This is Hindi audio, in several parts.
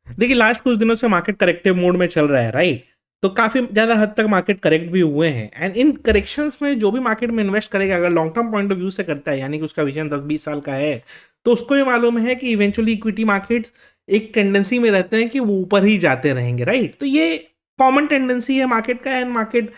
देखिए लास्ट कुछ दिनों से मार्केट करेक्टिव मोड में चल रहा है, राइट? तो काफी ज्यादा हद तक मार्केट करेक्ट भी हुए हैं, एंड इन करेक्शंस में जो भी मार्केट में इन्वेस्ट करेगा, अगर long term point of view से करता है, यानी कि उसका विजन 10-20 साल का है, तो उसको ये मालूम है कि इवेंचुअली इक्विटी मार्केट्स एक टेंडेंसी में रहते हैं कि वो ऊपर ही जाते रहेंगे, राइट? तो ये कॉमन टेंडेंसी है मार्केट का, एंड मार्केट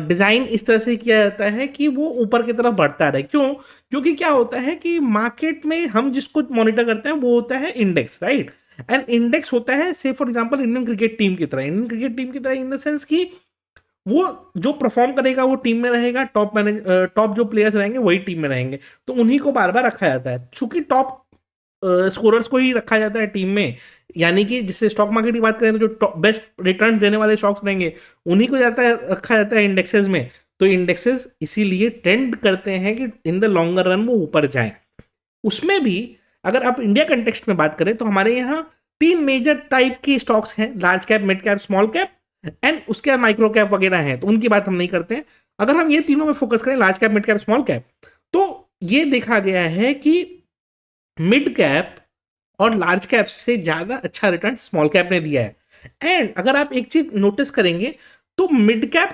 डिजाइन इस तरह से किया जाता है कि वो ऊपर की तरफ बढ़ता रहे। क्यों? क्योंकि क्या होता है कि मार्केट में हम जिसको मॉनिटर करते हैं वो होता है इंडेक्स, राइट? एंड इंडेक्स होता है, से for example Indian cricket team की तरह, इंडियन क्रिकेट टीम की तरह इन द सेंस कि वो जो परफॉर्म करेगा वो टीम में रहेगा, टॉप जो प्लेयर्स रहेंगे वही टीम में रहेंगे, तो उन्हीं को बार बार रखा जाता है। चूंकि टॉप स्कोरर्स को ही रखा जाता है टीम में, यानी कि जिससे स्टॉक मार्केट की बात करें तो जो बेस्ट रिटर्न देने वाले स्टॉक्स रहेंगे उन्हीं को रखा जाता है इंडेक्सेस में। तो इंडेक्सेस इसीलिए ट्रेंड करते हैं कि इन द लॉन्गर रन वो ऊपर जाए। उसमें भी अगर आप इंडिया कंटेक्स्ट में बात करें तो हमारे यहाँ तीन मेजर टाइप की स्टॉक्स हैं, large cap, mid cap, small cap, and उसके बाद माइक्रो कैप वगैरह हैं, तो उनकी बात हम नहीं करते हैं। अगर हम ये तीनों में फोकस करें, large cap, mid cap, small cap, तो ये देखा गया है कि मिड कैप और लार्ज कैप से ज्यादा अच्छा रिटर्न स्मॉल कैप ने दिया है। एंड अगर आप एक चीज नोटिस करेंगे तो मिड कैप,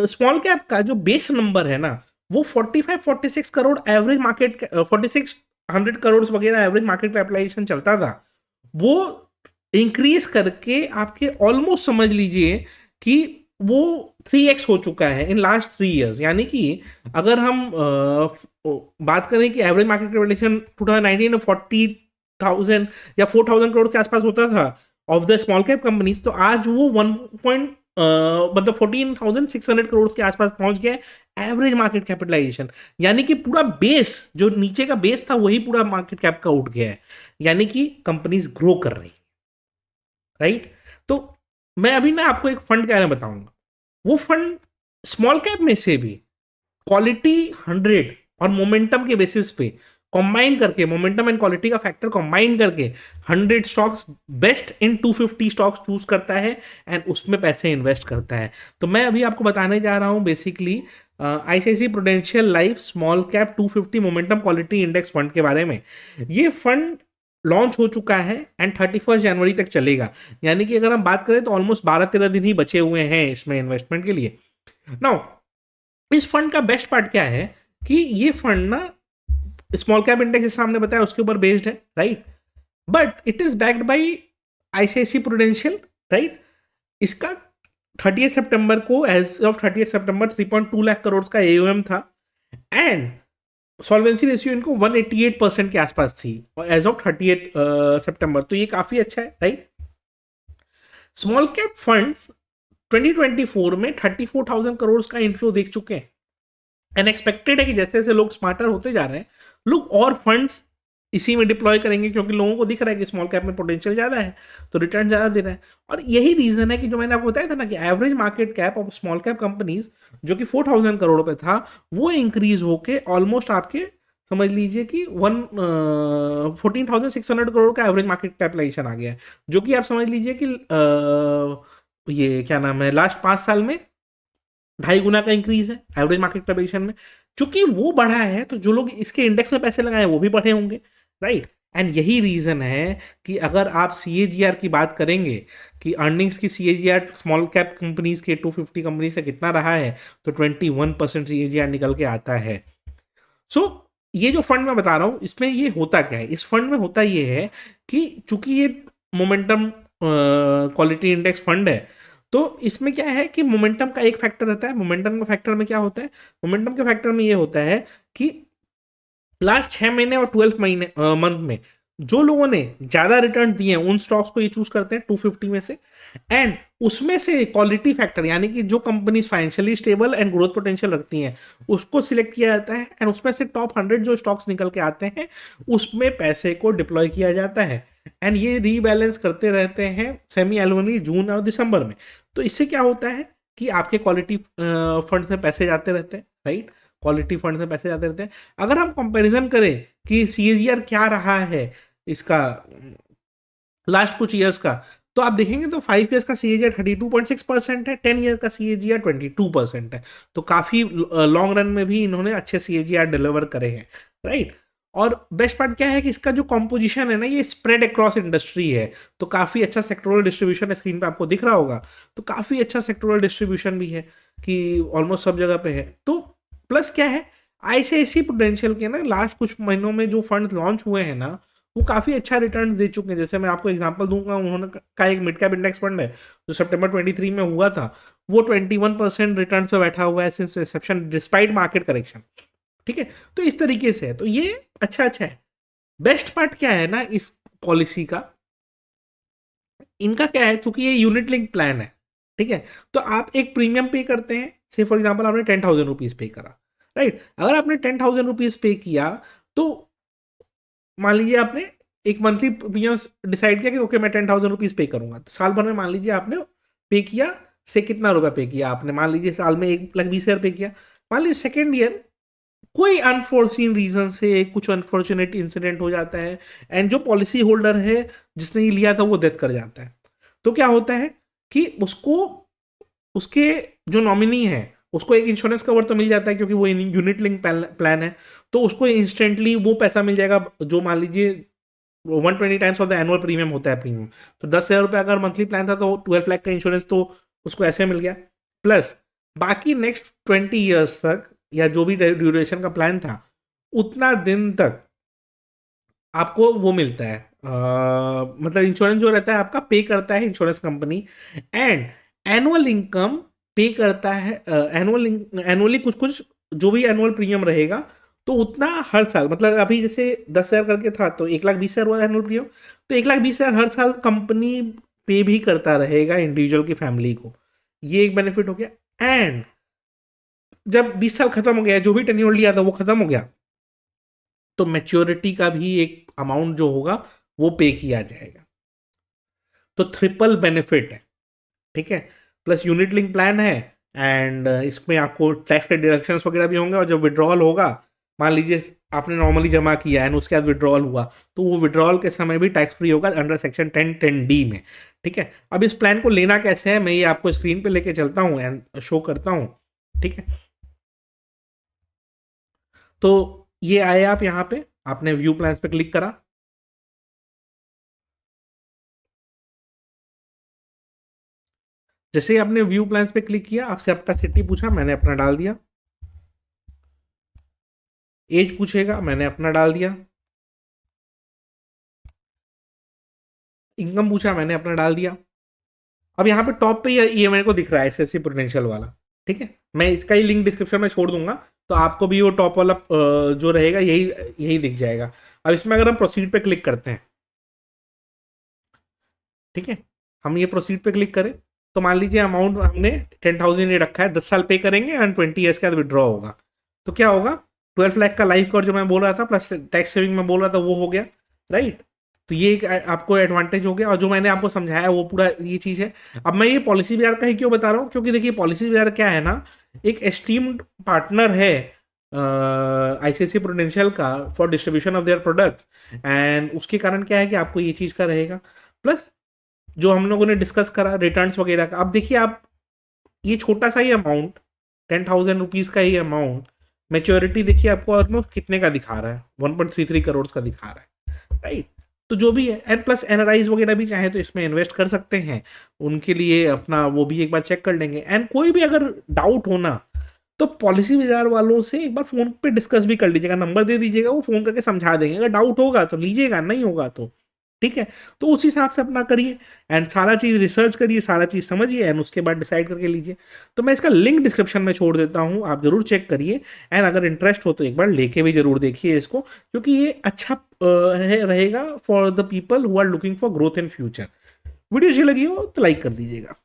स्मॉल कैप का जो बेस नंबर है ना, वो 45-46 करोड़ एवरेज मार्केट, 4600 करोड़ वगैरह एवरेज मार्केट कैपिटलाइजेशन चलता था, वो इंक्रीज करके आपके ऑलमोस्ट समझ लीजिए कि वो 3x हो चुका है इन लास्ट 3 इयर्स। यानी कि अगर हम बात करें कि एवरेज मार्केट कैपिटलाइजेशन 2019 में 40,000 या 4,000 करोड़ के आसपास होता था of the small cap companies, तो आज वो 1 पॉइंट मतलब 14,600 करोड़ के आसपास पहुंच गया है एवरेज मार्केट कैपिटलाइजेशन। यानी कि पूरा बेस, जो नीचे का बेस था वही पूरा मार्केट कैप का उठ गया है, यानी कि कंपनीज ग्रो कर रही है, राइट? तो मैं अभी ना आपको एक फंड के बारे में बताऊंगा। वो फंड स्मॉल कैप में से भी क्वालिटी 100 और मोमेंटम के बेसिस पे कंबाइन करके, मोमेंटम एंड क्वालिटी का फैक्टर कंबाइन करके 100 stocks, best in 250 stocks choose करता है एंड उसमें पैसे इन्वेस्ट करता है। तो मैं अभी आपको बताने जा रहा हूं basically ICICI Prudential life small cap 250 momentum quality index fund के बारे में। ये फंड लॉन्च हो चुका है एंड 31 जनवरी तक चलेगा, यानी कि अगर हम बात करें तो ऑलमोस्ट 12-13 दिन ही बचे हुए हैं इसमें इन्वेस्टमेंट के लिए। नाउ इस फंड का बेस्ट पार्ट क्या है कि ये फंड ना स्मॉल कैप इंडेक्स जैसे हमने बताया उसके ऊपर बेस्ड है, right? But it is backed by ICICI Prudential, right? इसका 30 सितंबर को, एज ऑफ 30 सितंबर 3.2 लाख करोड़ का एओएम था, एंड सॉल्वेंसी रेशियो इनको 188% के आसपास थी एज ऑफ 30 सितंबर। तो ये काफी अच्छा है, राइट? स्मॉल कैप फंड्स 2024 में 34,000 करोड़ का इनफ्लो देख चुके हैं। अनएक्सपेक्टेड है कि जैसे जैसे लोग स्मार्टर होते जा रहे हैं, लोग और फंड्स इसी में डिप्लॉय करेंगे, क्योंकि लोगों को दिख रहा है कि स्मॉल कैप में पोटेंशियल ज़्यादा है, तो रिटर्न ज़्यादा दे रहा है। और यही रीज़न है कि जो मैंने आपको बताया था ना कि average market cap of small cap companies जो कि 4,000 करोड़ पे था, वो इंक्रीज होके ऑलमोस्ट आपके समझ लीजिए कि 14,600 करोड़ का एवरेज मार्केट कैपिटलाइजेशन आ गया है, जो कि आप समझ लीजिए कि ये क्या नाम है, लास्ट 5 साल में 2.5 गुना का इंक्रीज है एवरेज मार्केट कैपिटलाइजेशन में। चूंकि वो बढ़ा है तो जो लोग इसके इंडेक्स में पैसे लगाए वो भी बढ़े होंगे, राइट? एंड यही रीजन है कि अगर आप सीएजीआर की बात करेंगे कि अर्निंग्स की सीएजीआर स्मॉल कैप कंपनीज के 250 कंपनी से कितना रहा है, तो 21% सीएजीआर निकल के आता है। सो ये जो फंड मैं बता रहा हूँ इसमें ये होता क्या है, इस फंड में होता ये है कि चूंकि ये मोमेंटम क्वालिटी इंडेक्स फंड है, तो इसमें क्या है कि मोमेंटम का एक फैक्टर रहता है। मोमेंटम का फैक्टर में क्या होता है? मोमेंटम के फैक्टर में ये होता है कि लास्ट 6 महीने और 12 महीने मंथ में जो लोगों ने ज्यादा रिटर्न दिए हैं उन स्टॉक्स को ये चूज करते हैं 250 में से, एंड उसमें से क्वालिटी फैक्टर, यानी कि जो company financially stable and growth potential रखती हैं उसको सिलेक्ट किया जाता है, एंड उसमें से टॉप 100 जो स्टॉक्स निकल के आते हैं उसमें पैसे को डिप्लॉय किया जाता है, एंड ये रीबैलेंस करते रहते हैं सेमी एनुअली जून और दिसंबर में। तो इससे क्या होता है कि आपके क्वालिटी फंड में पैसे जाते रहते हैं, राइट? क्वालिटी फंड में पैसे जाते रहते हैं। अगर हम कंपैरिजन करें कि सीएजीआर क्या रहा है इसका लास्ट कुछ ईयर्स का, तो आप देखेंगे तो 5 ईयर्स का सीएजीआर 32.6% है, 10 ईयर का सीएजीआर 22% है। तो काफी लॉन्ग रन में भी इन्होंने अच्छे सीएजीआर डिलीवर करे हैं, राइट? और बेस्ट पार्ट क्या है कि इसका जो कॉम्पोजिशन है ना ये स्प्रेड अक्रॉस इंडस्ट्री है, तो काफ़ी अच्छा सेक्टोरल डिस्ट्रीब्यूशन है, स्क्रीन पे आपको दिख रहा होगा, तो काफ़ी अच्छा सेक्टोरल डिस्ट्रीब्यूशन भी है कि ऑलमोस्ट सब जगह पे है। तो प्लस क्या है, आईसीआईसी प्रूडेंशियल के ना लास्ट कुछ महीनों में जो फंड लॉन्च हुए हैं ना वो काफ़ी अच्छा रिटर्न दे चुके हैं। जैसे मैं आपको एग्जांपल दूंगा, उन्होंने का एक मिड कैप इंडेक्स फंड है जो सितंबर 23 में हुआ था, वो 21% रिटर्न पे बैठा हुआ है since Inception despite market correction. ठीक है, तो इस तरीके से है, तो ये अच्छा अच्छा है। बेस्ट पार्ट क्या है ना इस पॉलिसी का, इनका क्या है, चूंकि ये यूनिट लिंक प्लान है, ठीक है, तो आप एक प्रीमियम पे करते हैं। से फॉर एग्जाम्पल आपने 10,000 रुपीज पे करा, राइट, अगर आपने 10,000 रुपीज पे किया तो मान लीजिए आपने एक मंथली प्रीमियम डिसाइड किया कि ओके मैं 10,000 रुपीज पे करूंगा, तो साल भर में मान लीजिए आपने पे किया, से कितना रुपया पे किया आपने, मान लीजिए साल में 1,20,000 पे किया। मान लीजिए सेकेंड ईयर कोई अनफोर्सीन रीजन से कुछ अनफॉर्चुनेट इंसिडेंट हो जाता है एंड जो पॉलिसी होल्डर है जिसने ये लिया था वो डेथ कर जाता है, तो क्या होता है कि उसको उसके जो नॉमिनी है उसको एक इंश्योरेंस कवर तो मिल जाता है क्योंकि वो यूनिट लिंक प्लान है, तो उसको इंस्टेंटली वो पैसा मिल जाएगा जो मान लीजिए 120 times of the annual premium होता है प्रीमियम। तो 10,000 रुपये अगर मंथली प्लान था तो 12 लाख का इंश्योरेंस तो उसको ऐसे मिल गया। प्लस बाकी नेक्स्ट 20 ईयर्स तक या जो भी ड्यूरेशन का प्लान था उतना दिन तक आपको वो मिलता है, मतलब इंश्योरेंस जो रहता है आपका पे करता है insurance company, and annual income पे करता है, एनुअली कुछ कुछ जो भी एनुअल प्रीमियम रहेगा तो उतना हर साल, मतलब अभी जैसे 10,000 करके था तो 1,20,000 हुआ एनुअल प्रीमियम, तो 1,20,000 हर साल कंपनी पे भी करता रहेगा इंडिविजुअल की फैमिली को। ये एक बेनिफिट हो गया। एंड जब 20 साल खत्म हो गया, जो भी टेन्योर लिया था वो खत्म हो गया, तो मैच्योरिटी का भी एक अमाउंट जो होगा वो पे किया जाएगा। तो ट्रिपल बेनिफिट है, ठीक है, प्लस यूनिट लिंक प्लान है एंड इसमें आपको टैक्स के डिडक्शंस वगैरह भी होंगे, और जब विड्रॉल होगा, मान लीजिए आपने नॉर्मली जमा किया एंड उसके बाद विड्रॉल हुआ, तो वो विड्रॉल के समय भी टैक्स फ्री होगा अंडर सेक्शन 10(10)(d) में। ठीक है, अब इस प्लान को लेना कैसे है मैं ये आपको स्क्रीन पे लेके चलता हूँ एंड शो करता हूँ। ठीक है, तो ये आए आप यहाँ पे, आपने व्यू प्लान्स पे क्लिक करा, जैसे ही आपने व्यू प्लान्स पे क्लिक किया आपसे आपका सिटी पूछा, मैंने अपना डाल दिया, एज पूछेगा, मैंने अपना डाल दिया, इनकम पूछा, मैंने अपना डाल दिया। अब यहाँ पे टॉप पे ये मेरे को दिख रहा है एसएससी प्रूडेंशियल वाला, ठीक है, मैं इसका ही लिंक डिस्क्रिप्शन में छोड़ दूंगा, तो आपको भी वो टॉप वाला जो रहेगा यही यही दिख जाएगा। अब इसमें अगर हम प्रोसीड पे क्लिक करते हैं, ठीक है, हम ये प्रोसीड पे क्लिक करें तो मान लीजिए अमाउंट हमने 10,000 ये रखा है, 10 साल पे करेंगे एंड 20 ईयर्स के बाद विड्रॉ होगा, तो क्या होगा, 12 लाख का लाइफ कवर जो मैं बोल रहा था प्लस टैक्स सेविंग में बोल रहा था वो हो गया, राइट। तो ये एक आपको एडवांटेज हो गया, और जो मैंने आपको समझाया वो पूरा ये चीज़ है। अब मैं ये पॉलिसी बाजार का ही क्यों बता रहा हूँ, क्योंकि देखिए पॉलिसी बाजार क्या है ना, एक एस्टीम्ड पार्टनर है आईसीआईसी प्रूडेंशियल का for distribution of their products, and उसके कारण क्या है कि आपको ये चीज़ का रहेगा। प्लस जो हम लोगों ने डिस्कस करा रिटर्न्स वगैरह का, अब देखिए आप ये छोटा सा ही अमाउंट 10,000 रुपीज़ का ही अमाउंट, मेच्योरिटी देखिए आपको ऑलमोस्ट कितने का दिखा रहा है, 1.33 करोड़ का दिखा रहा है, राइट। तो जो भी है, एंड प्लस एनआरआईज वगैरह भी चाहे तो इसमें इन्वेस्ट कर सकते हैं, उनके लिए अपना वो भी एक बार चेक कर लेंगे। एंड कोई भी अगर डाउट होना तो पॉलिसी बाजार वालों से एक बार फोन पे डिस्कस भी कर लीजिएगा, नंबर दे दीजिएगा, वो फोन करके समझा देंगे, अगर डाउट होगा तो लीजिएगा, नहीं होगा तो ठीक है। तो उस हिसाब से अपना करिए एंड सारा चीज़ रिसर्च करिए, सारा चीज़ समझिए एंड उसके बाद डिसाइड करके लीजिए। तो मैं इसका लिंक डिस्क्रिप्शन में छोड़ देता हूँ, आप जरूर चेक करिए एंड अगर इंटरेस्ट हो तो एक बार लेके भी जरूर देखिए इसको, क्योंकि ये अच्छा रहेगा for the people who are looking for growth in future. Video अच्छी लगी हो तो लाइक कर दीजिएगा।